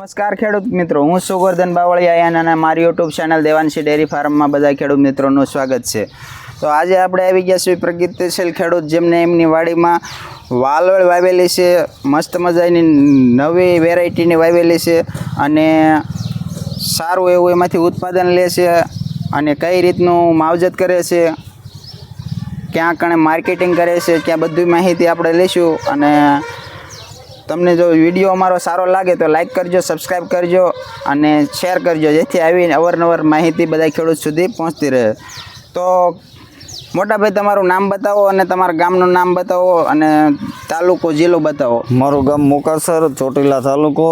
નમસ્કાર ખેડૂત મિત્રો, હું સુગોર્ધન બાવળિયા અને મારી યુટ્યુબ ચેનલ દેવાંશી ડેરી ફાર્મમાં બધા ખેડૂત મિત્રોનું સ્વાગત છે. તો આજે આપણે આવી ગયા છીએ પ્રગતિશીલ ખેડૂત જેમને એમની વાડીમાં વાલોળ વાવેલી છે, મસ્ત મજાની નવી વેરાયટીની વાવેલી છે અને સારું એવું એમાંથી ઉત્પાદન લે છે અને કઈ રીતનું માવજત કરે છે, ક્યાં કણે માર્કેટિંગ કરે છે, ક્યાં બધી માહિતી આપણે લઈશું. અને તમને જો વિડીયો અમારો સારો લાગે તો લાઈક કરજો, સબસ્ક્રાઈબ કરજો અને શેર કરજો, જેથી આવી અવારનવાર માહિતી બધા ખેડૂત સુધી પહોંચતી રહે. તો મોટાભાઈ તમારું નામ બતાવો અને તમારા ગામનું નામ બતાવો અને તાલુકો જિલ્લો બતાવો. મારું ગામ મોકાસર, ચોટીલા તાલુકો.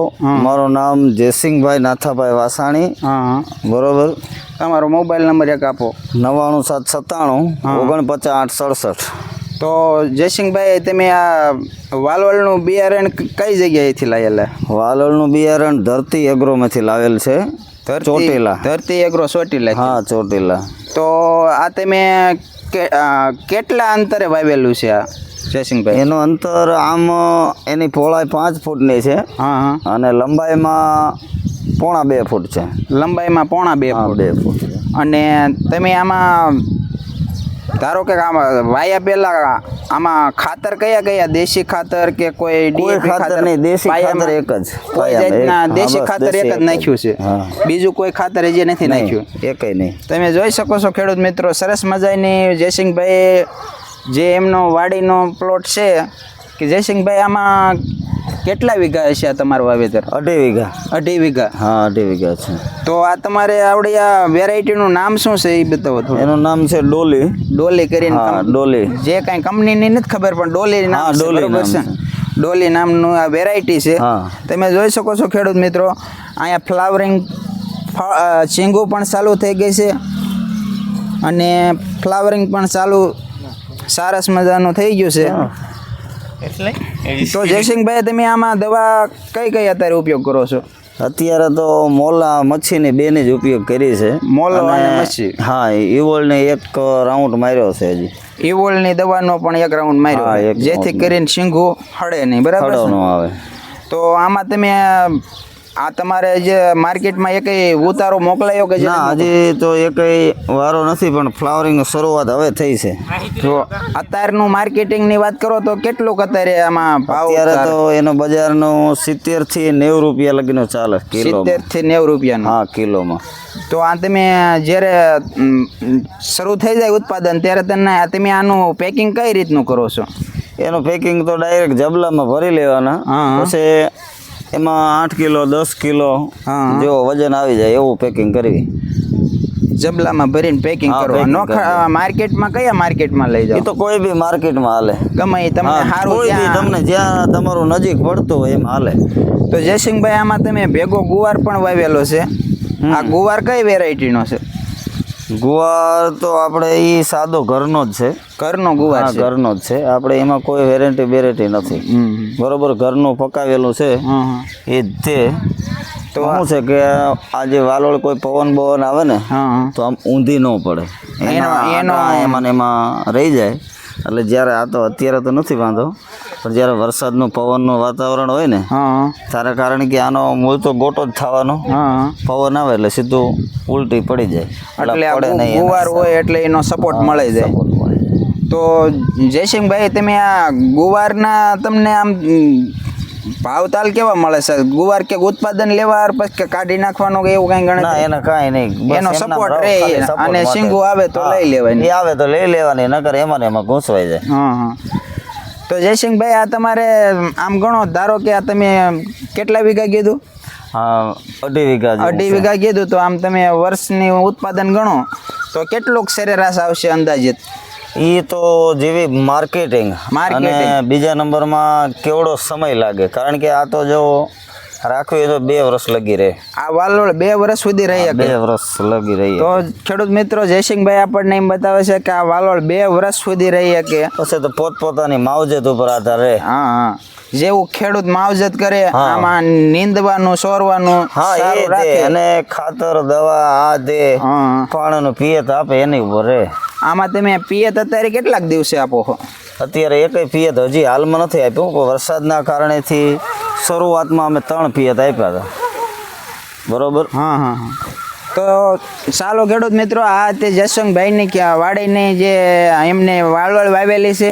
મારું નામ જયસિંહભાઈ નાથાભાઈ વાસાણી. હા, બરોબર. તમારો મોબાઈલ નંબર એક આપો. 99797 49 તો જયસિંહભાઈ, તમે આ વાલોળનું બિયારણ કઈ જગ્યાએથી લાવેલા? 68. વાલોળનું બિયારણ ધરતી એગ્રોમાંથી લાવેલ છે, ચોટીલા. ધરતી એગ્રો ચોટીલા? હા, ચોટીલા. તો આ તમે કેટલા અંતરે વાવેલું છે આ જયસિંહભાઈ? એનું અંતર આમ એની પહોળાઈ 5 ફૂટની છે. હા, અને લંબાઈમાં 1.5 ફૂટ છે. લંબાઈમાં 1.5 ફૂટ. 2 ફૂટ. અને તમે આમાં ધારો કે આમાં વાયા પહેલા આમાં ખાતર કયા કયા, દેશી ખાતર કે કોઈ ડીએપી ખાતર? નહીં, દેશી ખાતર એક જ. કોઈ જાતના દેશી ખાતર એક જ નાખ્યું છે, બીજું કોઈ ખાતર હજી નથી નાખ્યું? એકય નહીં. તમે જોઈ શકો છો ખેડૂત મિત્રો, સરસ મજાની જયસિંહભાઈ જે એમનો વાડીનો પ્લોટ છે કે જયસિંહભાઈ આમાં કેટલા વીઘા હશે આ તમારું વાવેતર? 2.5 વીઘા. 2.5 વીઘા? હા, 2.5 વીઘા છે. તો આ તમારે આવડી આ વેરાયટીનું નામ શું છે એ બતાવો થોડું. એનું નામ છે ડોલી. ડોલી કરીને? હા, ડોલી. જે કાંઈ કંપનીની નથી ખબર પણ ડોલી નામ છે, બરોબર છે? ડોલી નામનું આ વેરાયટી છે. તમે જોઈ શકો છો ખેડૂત મિત્રો, અહીંયા ફ્લાવરિંગ ચીંગું પણ ચાલુ થઈ ગઈ છે અને ફ્લાવરિંગ પણ ચાલુ સરસ મજાનું થઈ ગયું છે. તો જયસિંહભાઈ, તમે આમાં દવા કઈ કઈ અત્યારે ઉપયોગ કરો છો? અત્યારે તો મોલા મચ્છીની બેની જ ઉપયોગ કરી છે. મોલો અને મચ્છી? હા, ઈવોલને એક રાઉન્ડ માર્યો છે. હજી ઈવોલની દવાનો પણ એક રાઉન્ડ માર્યો, જેથી કરીને શીંગું હળે નહીં, બરાબર? આવે. તો આમાં તમે આ તમારે જે માર્કેટમાં એકય ઉતારો મોકલાયો કે? ના, હજી તો એકય વારો નથી, પણ ફ્લાવરિંગની શરૂઆત હવે થઈ છે. જો અત્યારનું માર્કેટિંગની વાત કરો તો કેટલું અત્યારે આમાં ભાવ? અત્યારે તો એનો બજારનો 70 થી 90 રૂપિયા લગીનો ચાલે કિલો. 70 થી 90 રૂપિયાનો? હા, કિલોમાં. તો આ તમે જ્યારે શરૂ થઈ જાય ઉત્પાદન ત્યારે તમે આનું પેકિંગ કઈ રીતનું કરો છો? એનું પેકિંગ તો ડાયરેક્ટ જબલામાં ભરી લેવાના, પછી એમાં 8 કિલો 10 કિલો જેવો વજન આવી જાય એવું પેકિંગ કરવી. જબલામાં ભરીને પેકિંગ કરવા. માર્કેટમાં કયા માર્કેટમાં લઈ જાવ? એ તો કોઈ બી માર્કેટમાં હાલે, ગમે એ તમને સારું, તમને જ્યાં તમારું નજીક પડતું હોય એમ હાલે. તો જયસિંહભાઈ, આમાં તમે ભેગો ગુવાર પણ વાવેલો છે. આ ગુવાર કઈ વેરાયટીનો છે? ગુવાર તો આપણે એ સાદો ઘરનો જ છે. ઘરનો ગુવાર છે? ઘરનો જ છે. આપણે એમાં કોઈ વેરાયટી નથી. બરોબર, ઘરનું પકાવેલું છે એ જ છે. તો શું છે કે આ જે વાલોળ કોઈ પવન બવન આવે ને તો આમ ઊંધી ન પડે, એમાં રહી જાય. એટલે જ્યારે આ તો અત્યારે તો નથી વાંધો, પણ જ્યારે વરસાદનું પવનનું વાતાવરણ હોય ને ત્યારે કારણ કે આનો મૂળ તો ગોટો જ થવાનો, પવન આવે એટલે સીધું ઉલટી પડી જાય. એટલે ગુવાર હોય એટલે એનો સપોર્ટ મળી જાય. તો જયસિંહભાઈ, તમે આ ગુવારના તમને આમ ભાવતાલ કેવા મળે છે? ગુવાર કે ઉત્પાદન લેવા પછી કે કાઢી નાખવાનું કે એવું કઈ ગણે? ના, એને કાંઈ નહીં, એનો સપોર્ટ રહે અને શીંગું આવે તો લઈ લેવાની. આવે તો લઈ લેવાની, નકર એમાં ઘૂંસવાઈ જાય. તો જયસિંહભાઈ, આ તમારે આમ ગણો, ધારો કે આ તમે કેટલા વીઘા કીધું? હા, 2.5 વીઘા. 2.5 વીઘા કીધું. તો આમ તમે વર્ષની ઉત્પાદન ગણો તો કેટલુંક સરેરાશ આવશે અંદાજિત? એ તો જેવી માર્કેટિંગ અને બીજા નંબરમાં કેવડો સમય લાગે, કારણ કે આ તો જો રાખવી તો 2 વર્ષ લગી રહે. આ વાલોળ 2 વર્ષ સુધી રહી? 2 વર્ષ લગી રહી. તો ખેડૂત મિત્રો, જયસિંહભાઈ આપણને એમ બતાવે છે કે આ વાલોળ 2 વર્ષ સુધી રહી શકે. પછી તો પોતપોતાની માવજત ઉપર આધાર રહે. હા, જેવું ખેડૂત માવજત કરે આમાં નીંદવાનું, સોરવાનું અને ખાતર દવા આ દે, પાણીનું પિયત આપે એની ઉપર રહે. આમાં તમે પિયત અત્યારે કેટલાક દિવસે આપો છો? અત્યારે એકય પિયત હજી હાલમાં નથી આપ્યું, વરસાદના કારણેથી શરૂઆતમાં અમે 3 પિયત આપ્યા હતા. બરોબર. હા હા હા. તો ચાલો ખેડૂત મિત્રો, આ તે જસવંતભાઈની વાડીની જે એમને વાળવળ વાવેલી છે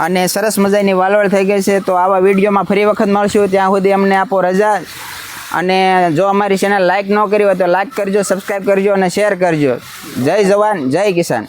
અને સરસ મજાની વાળવળ થઈ ગઈ છે. તો આવા વિડીયોમાં ફરી વખત મળશું, ત્યાં સુધી અમને આપો રજા. અને જો અમારી ચેનલ લાઇક ન કરી હોય તો લાઇક કરજો, સબસ્ક્રાઈબ કરજો અને શેર કરજો. જય જવાન, જય કિસાન.